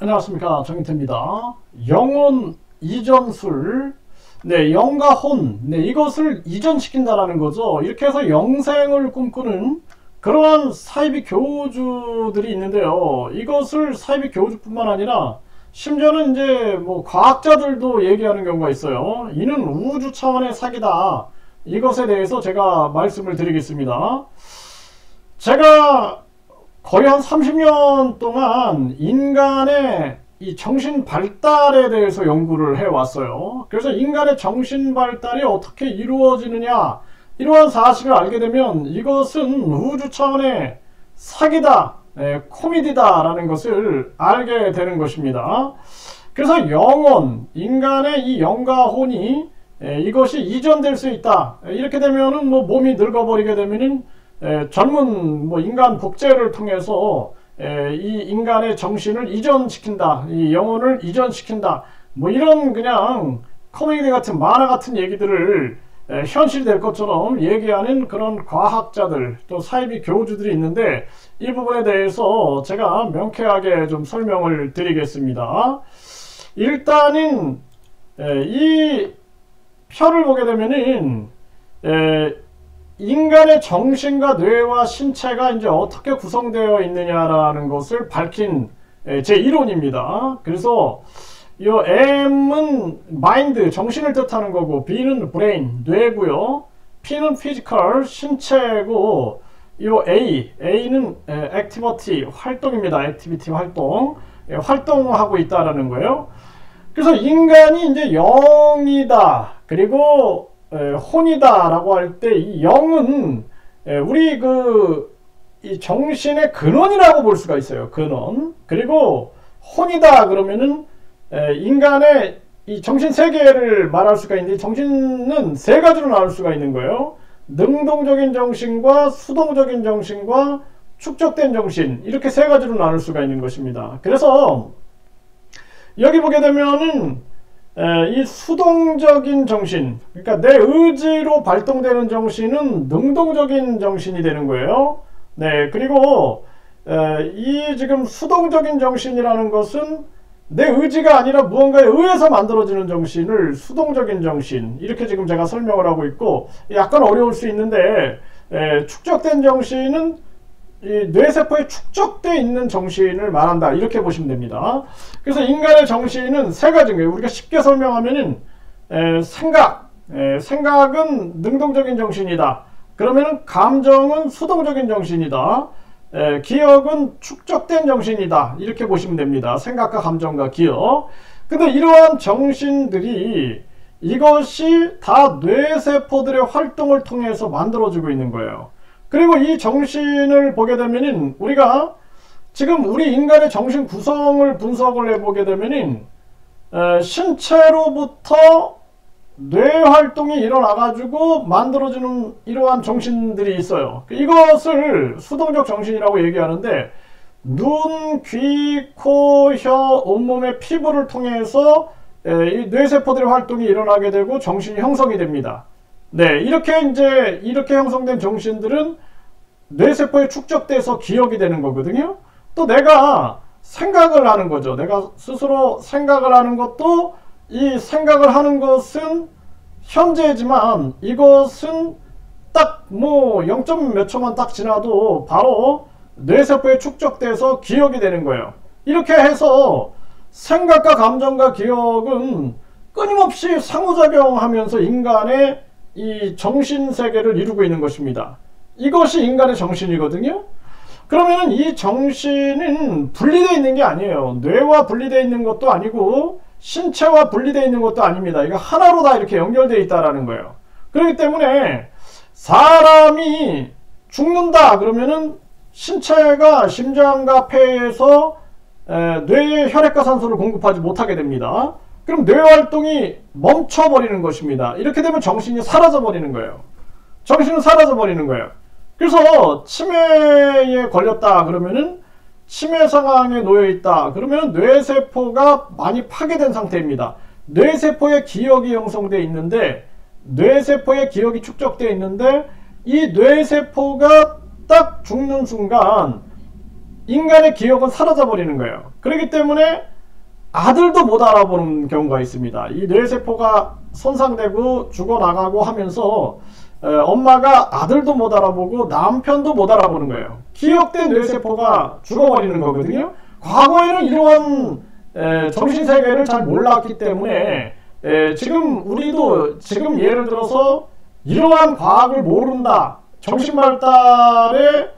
안녕하십니까, 정인태입니다. 영혼 이전술, 영과 혼, 이것을 이전시킨다라는 거죠. 이렇게 해서 영생을 꿈꾸는 그러한 사이비 교주들이 있는데요. 이것을 사이비 교주뿐만 아니라 심지어는 이제 과학자들도 얘기하는 경우가 있어요. 이는 우주 차원의 사기다. 이것에 대해서 제가 말씀을 드리겠습니다. 제가 거의 한 30년 동안 인간의 이 정신 발달에 대해서 연구를 해왔어요. 그래서 인간의 정신 발달이 어떻게 이루어지느냐, 이러한 사실을 알게 되면 이것은 우주 차원의 사기다, 코미디다 라는 것을 알게 되는 것입니다. 그래서 영혼, 인간의 이 영과 혼이 이것이 이전될 수 있다. 이렇게 되면은 몸이 늙어버리게 되면은 젊은 인간 복제를 통해서 이 인간의 정신을 이전시킨다, 이 영혼을 이전시킨다, 이런 그냥 코미디 같은 만화 같은 얘기들을 현실될 것처럼 얘기하는 그런 과학자들, 또 사이비 교주들이 있는데, 이 부분에 대해서 제가 명쾌하게 좀 설명을 드리겠습니다. 일단은 이 표를 보게 되면은 인간의 정신과 뇌와 신체가 이제 어떻게 구성되어 있느냐라는 것을 밝힌 제 이론입니다. 그래서 이 M은 마인드, 정신을 뜻하는 거고, B는 브레인, 뇌고요. P는 피지컬, 신체고, 이 A는 액티비티, 활동입니다. 액티비티, 활동. 활동하고 있다라는 거예요. 그래서 인간이 이제 영이다, 그리고 혼이다 라고 할 때, 이 영은 우리 이 정신의 근원이라고 볼 수가 있어요. 근원. 그리고 혼이다 그러면은 인간의 이 정신 세계를 말할 수가 있는데, 정신은 세 가지로 나눌 수가 있는 거예요. 능동적인 정신과 수동적인 정신과 축적된 정신, 이렇게 세 가지로 나눌 수가 있는 것입니다. 그래서 여기 보게 되면은 이 수동적인 정신, 그러니까 내 의지로 발동되는 정신은 능동적인 정신이 되는 거예요. 그리고 이 지금 수동적인 정신이라는 것은 내 의지가 아니라 무언가에 의해서 만들어지는 정신을 수동적인 정신, 이렇게 지금 제가 설명을 하고 있고, 약간 어려울 수 있는데, 축적된 정신은 이 뇌세포에 축적되어 있는 정신을 말한다, 이렇게 보시면 됩니다. 그래서 인간의 정신은 세 가지인 거예요. 우리가 쉽게 설명하면은 생각은 능동적인 정신이다. 그러면은 감정은 수동적인 정신이다. 기억은 축적된 정신이다, 이렇게 보시면 됩니다. 생각과 감정과 기억. 근데 이러한 정신들이, 이것이 다 뇌세포들의 활동을 통해서 만들어지고 있는 거예요. 그리고 이 정신을 보게 되면은, 우리가 지금 우리 인간의 정신 구성을 분석을 해보게 되면은 신체로부터 뇌 활동이 일어나가지고 만들어지는 이러한 정신들이 있어요. 이것을 수동적 정신이라고 얘기하는데, 눈, 귀, 코, 혀, 온몸의 피부를 통해서 이 뇌세포들의 활동이 일어나게 되고 정신이 형성이 됩니다. 이렇게 형성된 정신들은 뇌세포에 축적돼서 기억이 되는 거거든요. 또 내가 생각을 하는 거죠. 내가 스스로 생각을 하는 것도, 이 생각을 하는 것은 현재지만 이것은 딱 0점 몇 초만 딱 지나도 바로 뇌세포에 축적돼서 기억이 되는 거예요. 이렇게 해서 생각과 감정과 기억은 끊임없이 상호작용하면서 인간의 이 정신세계를 이루고 있는 것입니다. 이것이 인간의 정신이거든요. 그러면은 이 정신은 분리되어 있는 게 아니에요. 뇌와 분리되어 있는 것도 아니고 신체와 분리되어 있는 것도 아닙니다. 이거 하나로 다 이렇게 연결되어 있다라는 거예요. 그렇기 때문에 사람이 죽는다 그러면은 신체가, 심장과 폐에서 뇌에 혈액과 산소를 공급하지 못하게 됩니다. 그럼 뇌 활동이 멈춰버리는 것입니다. 이렇게 되면 정신이 사라져버리는 거예요. 정신은 사라져버리는 거예요. 그래서 치매에 걸렸다 그러면은, 치매 상황에 놓여 있다 그러면 뇌세포가 많이 파괴된 상태입니다. 뇌세포에 기억이 형성되어 있는데, 뇌세포에 기억이 축적되어 있는데, 이 뇌세포가 딱 죽는 순간 인간의 기억은 사라져 버리는 거예요. 그렇기 때문에 아들도 못 알아보는 경우가 있습니다. 이 뇌세포가 손상되고 죽어나가고 하면서 엄마가 아들도 못 알아보고 남편도 못 알아보는 거예요. 기억된 뇌세포가 죽어버리는 거거든요. 과거에는 이러한 정신세계를 잘 몰랐기 때문에 지금 우리도 지금 예를 들어서 이러한 과학을 모른다, 정신발달의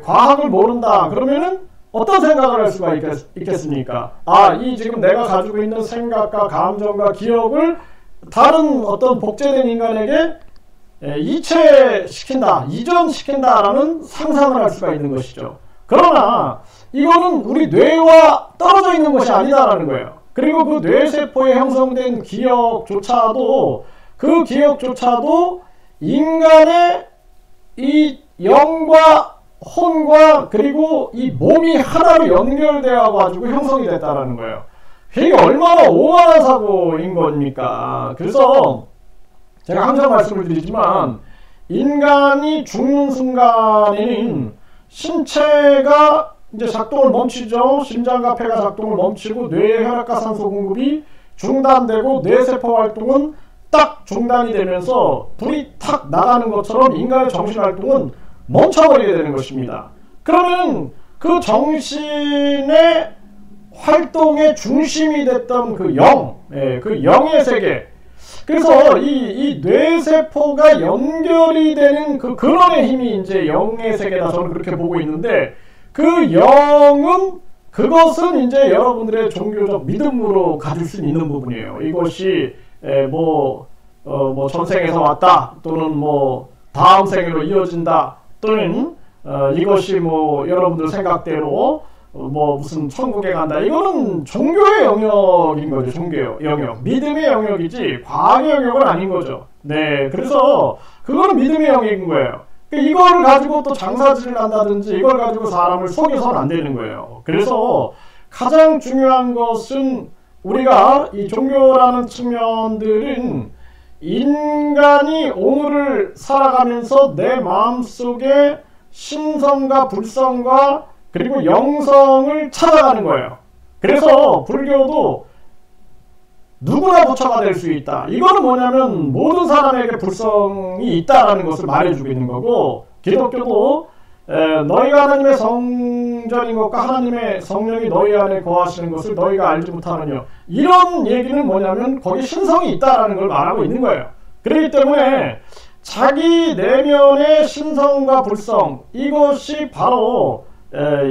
과학을 모른다 그러면은 어떤 생각을 할 수가 있겠습니까? 아, 이 지금 내가 가지고 있는 생각과 감정과 기억을 다른 어떤 복제된 인간에게 이체시킨다, 이전시킨다라는 상상을 할 수가 있는 것이죠. 그러나 이거는 우리 뇌와 떨어져 있는 것이 아니다라는 거예요. 그리고 그 뇌세포에 형성된 기억조차도 그 기억조차도 인간의 이 영과 혼과 그리고 이 몸이 하나로 연결되어 가지고 형성이 됐다라는 거예요. 이게 얼마나 오만한 사고인 겁니까? 그래서 제가 항상 말씀을 드리지만 인간이 죽는 순간에는 신체가 이제 작동을 멈추죠. 심장과 폐가 작동을 멈추고 뇌의 혈액과 산소 공급이 중단되고 뇌세포 활동은 딱 중단이 되면서 불이 탁 나가는 것처럼 인간의 정신 활동은 멈춰버리게 되는 것입니다. 그러면 그 정신의 활동의 중심이 됐던 그 영, 그 영의 세계, 그래서 이 뇌세포가 연결이 되는 그 근원의 힘이 이제 영의 세계다, 저는 그렇게 보고 있는데, 그 영은 그것은 이제 여러분들의 종교적 믿음으로 가질 수 있는 부분이에요. 이것이 뭐 전생에서 왔다, 또는 뭐 다음 생으로 이어진다, 또는 이것이 뭐 여러분들 생각대로 뭐 무슨 천국에 간다, 이거는 종교의 영역인 거죠. 종교의 영역, 믿음의 영역이지 과학의 영역은 아닌 거죠. 네, 그래서 그거는 믿음의 영역인 거예요. 이거를 가지고 또 장사질을 한다든지 이걸 가지고 사람을 속여서는 안 되는 거예요. 그래서 가장 중요한 것은 우리가 이 종교라는 측면들은 인간이 오늘을 살아가면서 내 마음속에 신성과 불성과 그리고 영성을 찾아가는 거예요. 그래서 불교도 누구나 부처가 될 수 있다. 이거는 뭐냐면 모든 사람에게 불성이 있다라는 것을 말해주고 있는 거고, 기독교도 너희가 하나님의 성전인 것과 하나님의 성령이 너희 안에 거하시는 것을 너희가 알지 못하느냐, 이런 얘기는 뭐냐면 거기 신성이 있다라는 걸 말하고 있는 거예요. 그렇기 때문에 자기 내면의 신성과 불성, 이것이 바로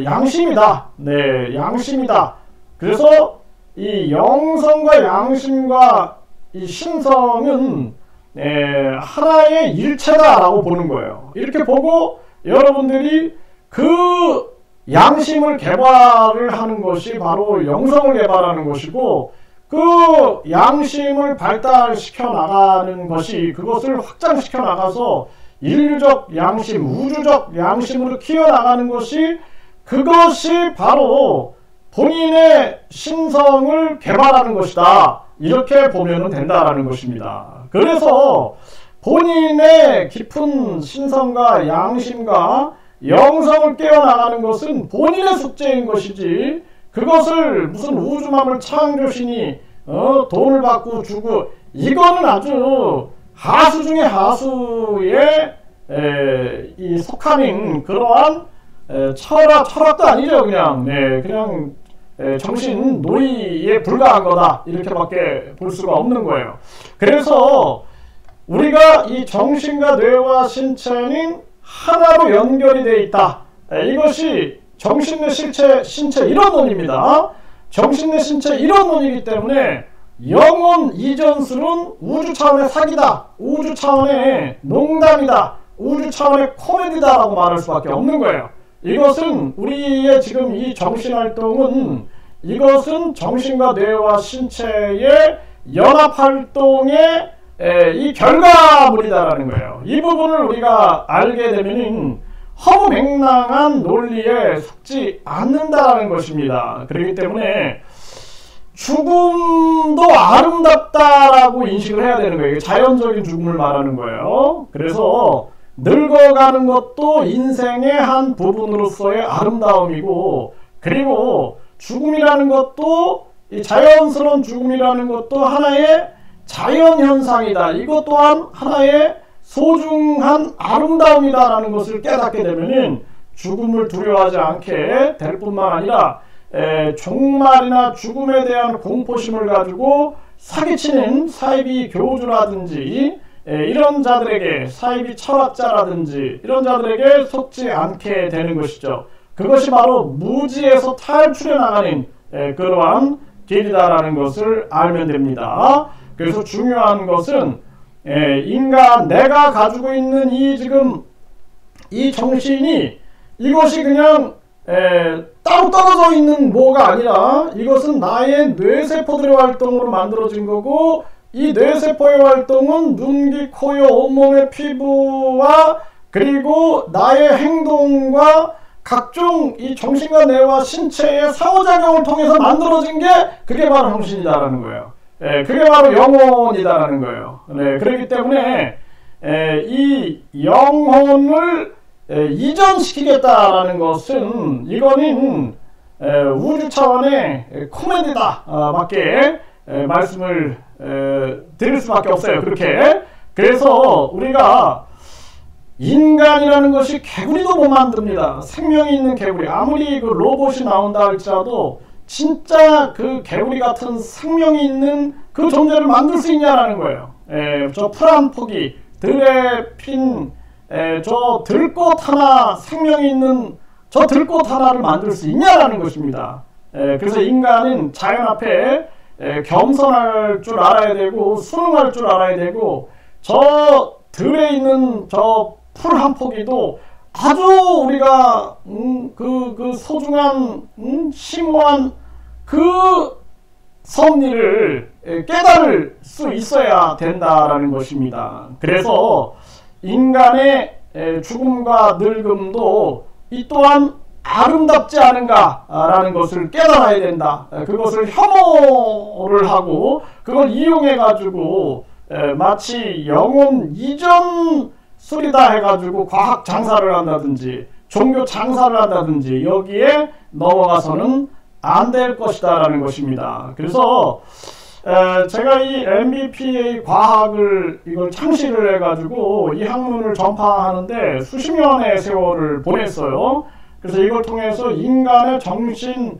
양심이다. 네, 양심이다. 그래서 이 영성과 양심과 이 신성은 하나의 일체다라고 보는 거예요. 이렇게 보고 여러분들이 그 양심을 개발을 하는 것이 바로 영성을 개발하는 것이고, 그 양심을 발달시켜 나가는 것이, 그것을 확장시켜 나가서 인류적 양심, 우주적 양심으로 키워나가는 것이, 그것이 바로 본인의 신성을 개발하는 것이다. 이렇게 보면 된다라는 것입니다. 그래서 본인의 깊은 신성과 양심과 영성을 깨어나가는 것은 본인의 숙제인 것이지, 그것을 무슨 우주만물 창조신이 돈을 받고 주고, 이거는 아주 하수 중에 하수에 이 속하는 그러한 철학도 아니죠. 그냥 정신 놀이에 불과한 거다, 이렇게밖에 볼 수가 없는 거예요. 그래서 우리가 이 정신과 뇌와 신체는 하나로 연결이 되어 있다. 이것이 정신 내 신체 이론론입니다. 정신 내 신체 이론론이기 때문에 영혼 이전술은 우주 차원의 사기다, 우주 차원의 농담이다, 우주 차원의 코미디다라고 말할 수밖에 없는 거예요. 이것은 우리의 지금 이 정신활동은, 이것은 정신과 뇌와 신체의 연합활동의 이 결과물이다라는 거예요. 이 부분을 우리가 알게 되면 허무맹랑한 논리에 속지 않는다라는 것입니다. 그렇기 때문에 죽음도 아름답다라고 인식을 해야 되는 거예요. 자연적인 죽음을 말하는 거예요. 그래서 늙어가는 것도 인생의 한 부분으로서의 아름다움이고, 그리고 죽음이라는 것도 이 자연스러운 죽음이라는 것도 하나의 자연현상이다. 이것 또한 하나의 소중한 아름다움이다라는 것을 깨닫게 되면은 죽음을 두려워하지 않게 될 뿐만 아니라 종말이나 죽음에 대한 공포심을 가지고 사기치는 사이비 교주라든지 이런 자들에게, 사이비 철학자라든지 이런 자들에게 속지 않게 되는 것이죠. 그것이 바로 무지에서 탈출해 나가는 그러한 길이다라는 것을 알면 됩니다. 그래서 중요한 것은 인간, 내가 가지고 있는 이 지금 이 정신이 이것이 그냥 따로 떨어져 있는 뭐가 아니라 이것은 나의 뇌세포들의 활동으로 만들어진 거고, 이 뇌세포의 활동은 눈, 귀, 코, 여, 온몸의 피부와 그리고 나의 행동과 각종 이 정신과 뇌와 신체의 상호작용을 통해서 만들어진 게 그게 바로 정신이다라는 거예요. 그게 바로 영혼이다라는 거예요. 그렇기 때문에 이 영혼을 이전시키겠다라는 것은 이거는 우주 차원의 코미디다 밖에 말씀을 드릴 수밖에 없어요. 그렇게. 그래서 우리가 인간이라는 것이 개구리도 못 만듭니다. 생명이 있는 개구리. 아무리 그 로봇이 나온다 할지라도 진짜 그 개구리 같은 생명이 있는 그 존재를 만들 수 있냐라는 거예요. 저 풀 한 포기, 들에 핀 저 들꽃 하나, 생명이 있는 저 들꽃 하나를 만들 수 있냐라는 것입니다. 그래서 인간은 자연 앞에 겸손할 줄 알아야 되고 순응할 줄 알아야 되고, 저 들에 있는 저 풀 한 포기도 아주 우리가 그 소중한 심오한 그 섭리를 깨달을 수 있어야 된다라는 것입니다. 그래서 인간의 죽음과 늙음도 이 또한 아름답지 않은가라는 것을 깨달아야 된다. 그것을 혐오를 하고 그걸 이용해 가지고 마치 영혼 이전 술이다 해가지고 과학 장사를 한다든지 종교 장사를 한다든지 여기에 넘어가서는 안 될 것이다 라는 것입니다. 그래서 제가 이 MBPA 과학을 이걸 창시를 해가지고 이 학문을 전파하는데 수십 년의 세월을 보냈어요. 그래서 이걸 통해서 인간의 정신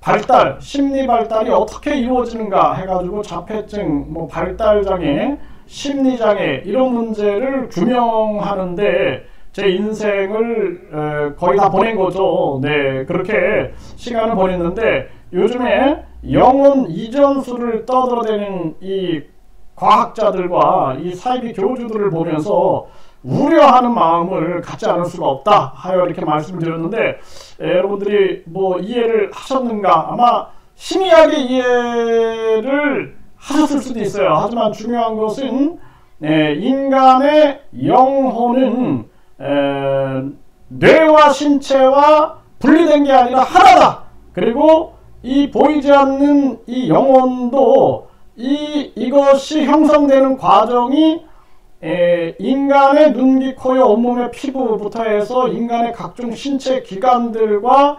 발달, 심리 발달이 어떻게 이루어지는가 해가지고 자폐증, 뭐 발달장애, 심리장애 이런 문제를 규명하는데 제 인생을 거의 다 보낸 거죠. 네, 그렇게 시간을 보냈는데 요즘에 영혼 이전술을 떠들어대는 이 과학자들과 이 사이비 교주들을 보면서 우려하는 마음을 갖지 않을 수가 없다 하여 이렇게 말씀드렸는데 여러분들이 뭐 이해를 하셨는가? 아마 희미하게 이해를 하셨을 수도 있어요. 하지만 중요한 것은 인간의 영혼은 뇌와 신체와 분리된 게 아니라 하나다. 그리고 이 보이지 않는 이 영혼도 이것이 형성되는 과정이 인간의 눈, 귀, 코, 여, 온몸의 피부부터 해서 인간의 각종 신체 기관들과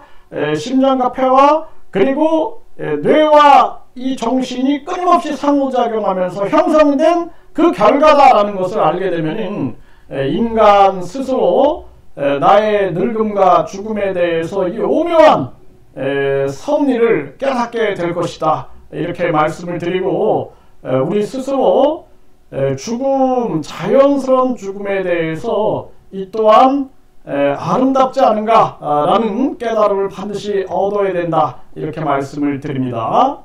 심장과 폐와 그리고 뇌와 이 정신이 끊임없이 상호작용하면서 형성된 그 결과다라는 것을 알게 되면 인간 스스로 나의 늙음과 죽음에 대해서 이 오묘한 섭리를 깨닫게 될 것이다. 이렇게 말씀을 드리고 우리 스스로 죽음, 자연스러운 죽음에 대해서 이 또한 아름답지 않은가 라는 깨달음을 반드시 얻어야 된다. 이렇게 말씀을 드립니다.